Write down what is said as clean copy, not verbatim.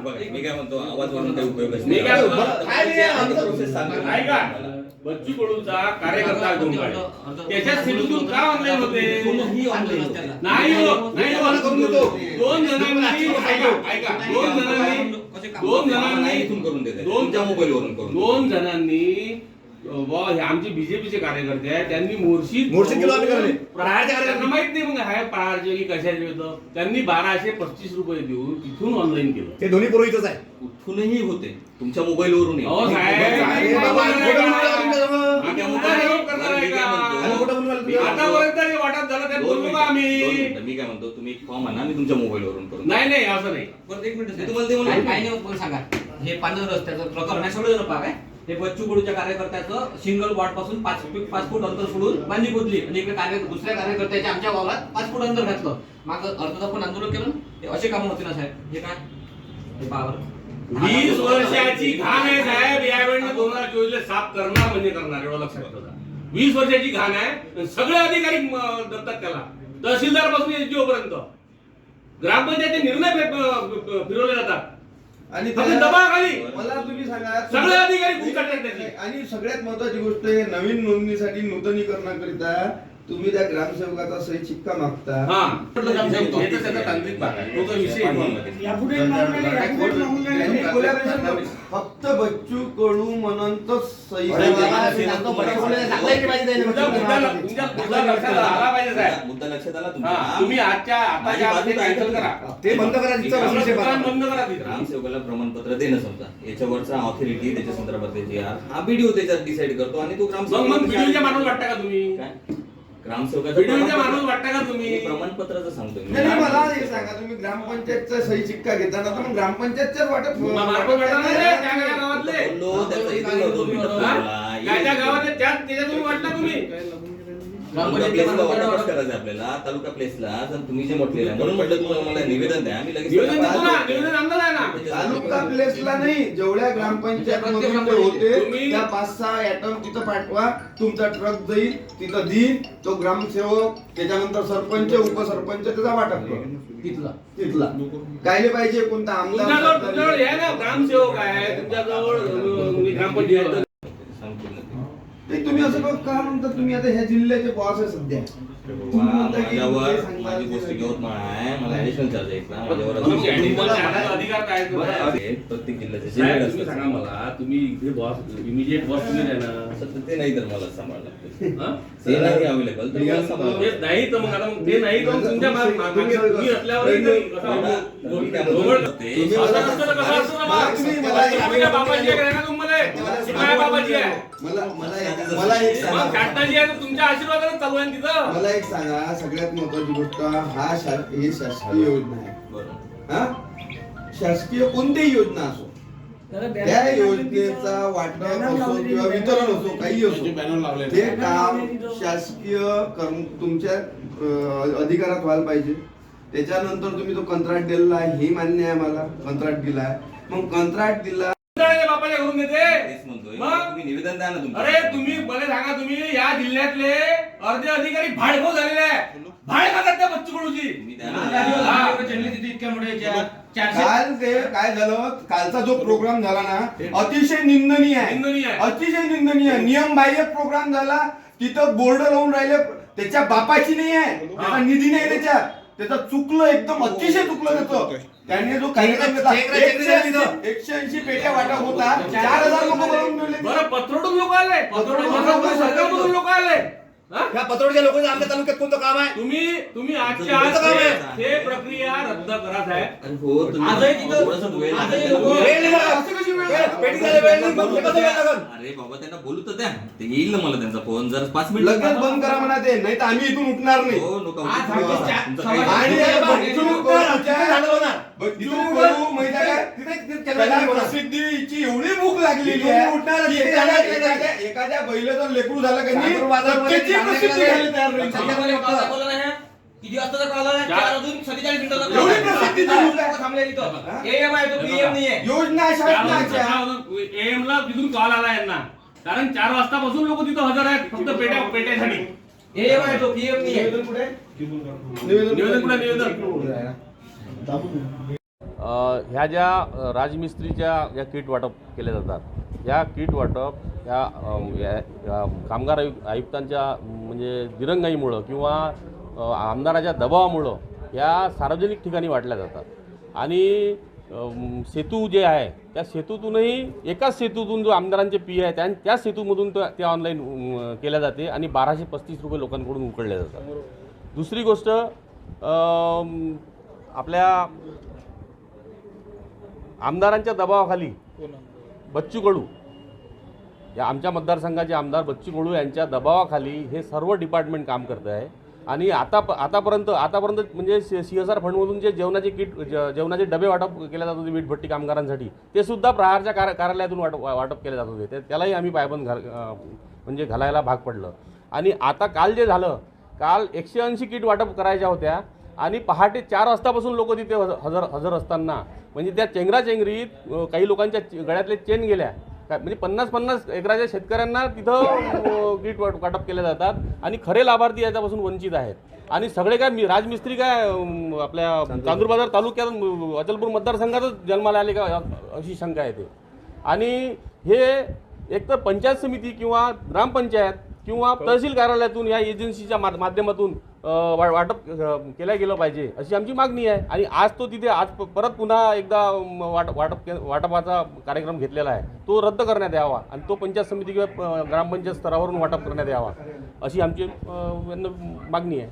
मी काय म्हणतो आवाज वाढवून काही उपयोग मी काय म्हणतो ऐका बच्चू कडूचा कार्यकर्ता दोन त्याच्यात सिटीतून का ऑनलाईन होते नाही दोन जणांनी ऐका दोन जणांनी इथून करून देते दोनच्या मोबाईल वरून करून दोन जणांनी हे आमचे बीजेपीचे कार्यकर्ते आहेत त्यांनी मोर्शी प्रहारच्या कार्यकर्त्यांना माहित नाही मग हाय प्रहारचे की कशाचे होतं त्यांनी 1235 रुपये देऊन तिथून ऑनलाईन केलं. ते दोन्ही पुरोहितच आहे. कुठूनही होते तुमच्या मोबाईल वरून आतापर्यंत वाटत झालं ते बोललो का आम्ही. मी काय म्हणतो तुम्ही फॉर्म आणा मी तुमच्या मोबाईल वरून करून नाही असं नाही. पण एक मिनिट तुम्हाला काय नाही सांगा हे पांढर रस्त्याचं प्रकरण आहे सगळं जण पाक आहे. हे बच्चू कडूच्या कार्यकर्त्याचं सिंगल वॉर्ड पासून 5 फूट अंतर सोडून बांधणी पोचली आणि इकडे दुसऱ्या कार्यकर्त्याच्या आमच्या वावरात 5 फूट अंतर घातलं. माग अर्धतापून आंदोलन केलं. हे असे काम होते ना साहेब. हे काय हे पावर 20 वर्षाची घाण आहे साहेब. यावेळी 2024 साफ करणार म्हणजे करणार एवढं लक्षात ठेवा. 20 वर्षाची घाण आहे. सगळे अधिकारी दत्तात त्याला तहसीलदार पासून एसडीओ पर्यंत ग्रामपंचायतीचे निर्णय फिरवले जातात आणि दबावाखाली मला तुम्ही सांगा सगळे अधिकारी खूप त्याची. आणि सगळ्यात महत्वाची गोष्ट आहे नवीन नोंदणीसाठी नूतनीकरणाकरिता तुम्ही त्या ग्रामसेवकाचा सही शिक्का मागता. फक्त बच्चू कडू म्हणून सही मुद्दा लक्षात आला तुम्ही ते बंद करा. ग्रामसेवकाला प्रमाणपत्र देणं समजा याच्यावरचा ऑथॉरिटी त्याच्या संदर्भात हा व्हिडिओ त्याच्यात डिसाईड करतो आणि तो ग्रामसेवक माणूस वाटता का तुम्ही ग्रामसेवकाचा माणूस वाटता का तुम्ही प्रमाणपत्राचं सांगतोय नाही मला हे सांगा तुम्ही ग्रामपंचायतचा सही शिक्का घेताना तर मग ग्रामपंचायतच्याच वाटत आपल्याला तालुका प्लेसला तुम्ही जे म्हटलेलं आहे म्हणून म्हटलं तुम्हाला मला निवेदन द्या आम्ही लगेच तालुका प्लेसला नाही जेवढ्या ग्रामपंचायत होते त्या 5-6 ऍटम तिथं पाठवा. तुमचा ट्रक जाईल तिथं देईल तो ग्रामसेवक त्याच्यानंतर सरपंच उपसरपंच त्याचा वाटप तिथला कायले पाहिजे कोणता आमदार ग्रामसेवक आहे तुमच्याजवळ ग्रामपंचायत तुम्ही असं का म्हणता. तुम्ही आता ह्या जिल्ह्याचे बॉस आहे सध्या माझ्यावर माझी गोष्ट यवतमाळ आहे मला ऍडिशनल चार्ज आहे प्रत्येक जिल्ह्याचे सांगा मला तुम्ही इथे बॉस इमिजिएट बॉस तुम्ही आहे ना ते नाही तर मला सांभाळलं ते नाही अवेलेबल नाही तर मग आता ते नाही तर तुमच्या तुम्ही असल्यावर तुमच्या आशीर्वादाने चालू आहे तिथं. मला एक सांगा सगळ्यात महत्वाची गोष्ट ही शासकीय योजना आहे. हा शासकीय कोणतीही योजना असो त्या योजनेचा वाटप असो किंवा वितरण असो काही असो ते काम शासकीय तुमच्या अधिकारात व्हायला पाहिजे. त्याच्यानंतर तुम्ही तो कंत्राट दिलेला आहे हे मान्य आहे मला. कंत्राट दिलाय मग कंत्राट दिला बापाच्या घरून देते तुम्ही निवेदन द्या ना तुमचं. अरे तुम्ही मला सांगा तुम्ही या जिल्ह्यातले अर्धे अधिकारी भाडको झालेले आहे. भाडे खातात त्या बच्चू कडूची. काल ते काय झालं कालचा जो प्रोग्राम झाला ना अतिशय निंदनीय आहे. अतिशय निंदनीय नियमबाह्य प्रोग्राम झाला. तिथं बोर्ड लावून राहिले त्याच्या बापाची नाही आहे त्याचा निधी नाही त्याच्यात. त्याचं चुकलं एकदम अतिशय चुकलं त्याचं. त्याने जो कार्यक्रम 180 पेट्या वाटप होता 4000 लोक बोलवून ठेवले. बरं पत्रोडून लोक आले सरकारमधून लोक आले. या पतोडच्या लोकांचं आमच्या तालुक्यात कोणतं काम आहे. तुम्ही आजच्या आज हे प्रक्रिया रद्द करा साहेब. अरे बाबा त्यांना बोलू तर द्या ते येईल ना मला त्यांचा फोन जर 5 मिनिट लगेच बंद करा म्हणा ते नाही तर आम्ही इथून उठणार नाही. प्रसिद्धीची एवढी भूक लागलेली आहे एखाद्या बैलाचं लेकरू झालं का नाही प्रसिद्धी घ्यायला तयार नाही. किती वाजता कॉल आला 4 वाजून 47 मिनिटाचा एवढी प्रसिद्धीची भूक आहे. थांबले तिथं एएम आहे तो पीएम नाहीये. योजना शासनाच्या एएम ला तिथून कॉल आला यांना कारण 4 वाजतापासून लोक तिथं हजर आहेत फक्त पेट्यासाठी. एएम आहे तो पीएम नाहीये. निवेदन कुठे निवेदन कुठे निवेदन ह्या ज्या राजमिस्त्रीच्या ज्या किट वाटप केल्या जातात, या किट वाटप या कामगार आयुक्तांच्या म्हणजे दिरंगाईमुळं किंवा आमदाराच्या दबावामुळं या सार्वजनिक ठिकाणी वाटल्या जातात. आणि सेतू जे आहे त्या सेतूतूनही एकाच सेतूतून जो आमदारांचे पी आहे त्याच सेतूमधून त्या ऑनलाईन केल्या जाते आणि 1235 रुपये लोकांकडून उकळले जातात. दुसरी गोष्ट, आपल्या आमदारांच्या दबावाखाली बच्चू कडू, या आमच्या मतदारसंघाचे आमदार बच्चू कडू यांच्या दबावाखाली हे सर्व डिपार्टमेंट काम करत आहे. आणि आतापर्यंत म्हणजे CSR फंडमधून जे जेवणाचे डबे वाटप केले जात होते वीटभट्टी कामगारांसाठी, ते सुद्धा प्रहारच्या कार्यालयातून वाटप केले जात होते. त्यालाही आम्ही पायबंद म्हणजे घालायला भाग पडलं. आणि आता काल जे झालं, काल 180 किट वाटप करायच्या होत्या आणि पहाटे 4 वाजतापासून लोक तिथे हजर असताना म्हणजे त्या चेंगराचेंगरीत काही लोकांच्या गळ्यातले चेन गेल्या. म्हणजे 50-50 एकराच्या शेतकऱ्यांना तिथं किट वाटप केले जातात आणि खरे लाभार्थी याच्यापासून वंचित आहेत. आणि सगळे काय राजमिस्त्री काय आपल्या चांदूर तालुक्यात अचलपूर मतदारसंघातच जन्माला आले का अशी शंका येते. आणि हे एकतर पंचायत समिती किंवा ग्रामपंचायत किंवा तहसील कार्यालयातून या एजन्सीच्या माध्यमातून वाटप केलं गेलं पाहिजे अशी आमची मागणी आहे. आणि आज तो तिथे परत पुन्हा एकदा वाटपाचा कार्यक्रम घेतलेला आहे, तो रद्द करण्यात यावा आणि तो पंचायत समिती किंवा ग्रामपंचायत स्तरावरून वाटप करण्यात यावा अशी आमची मागणी आहे.